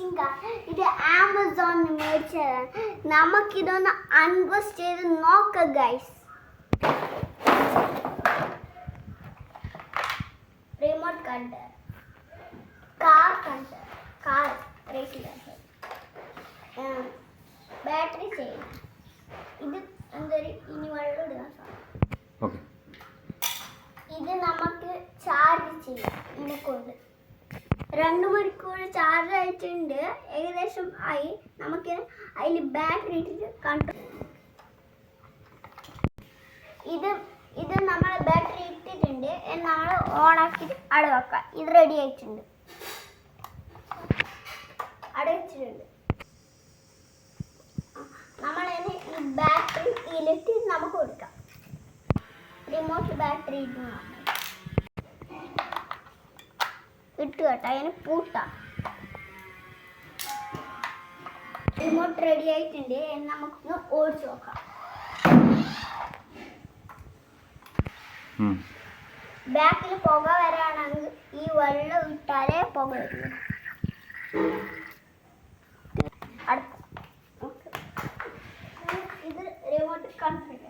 Glitching car. ഇത് ആമസോണിൽ മേടിച്ചതാണ്. നമുക്കിതൊന്ന് അൺബോക്സ് ചെയ്ത് നോക്കാം guys. Remote control, car control, car racing control, battery ചെയ്യണം. ഇത് എന്തൊരു ഇനി വെള്ളം ഇടുക. ഇത് നമുക്ക് ചാർജ് ചെയ്യാം. ഇതിനെക്കൊണ്ട് 2 മണിക്കൂർ ചാർജ് ആയിട്ടുണ്ട്. ഏകദേശം ആയി. നമുക്ക് അതിൽ ബാറ്ററി ഇട്ടിട്ട് കൺട്രോൾ. ഇത് നമ്മൾ ബാറ്ററി ഇട്ടിട്ടുണ്ട്. നമ്മൾ ഓൺ ആക്കിയിട്ട് അവിടെ വെക്കാം. ഇത് റെഡി ആയിട്ടുണ്ട്. അവിടെ വെച്ചിട്ടുണ്ട്. നമ്മളതിന് ഈ ബാറ്ററി ഇതിലിട്ട് നമുക്ക് കൊടുക്കാം. റിമോട്ട് ബാറ്ററി ഇട്ട് കേട്ടോ. അതിന് പൂട്ടാം. റിമോട്ട് റെഡി ആയിട്ടുണ്ട്. നമുക്കൊന്ന് ഓടിച്ചു നോക്കാം. ബാക്കിൽ പുക വരാണെങ്കിൽ ഈ വെള്ളം ഇട്ടാലേ പുക വരുള്ളൂ. ഇത് റിമോട്ട് കൺട്രോൾ.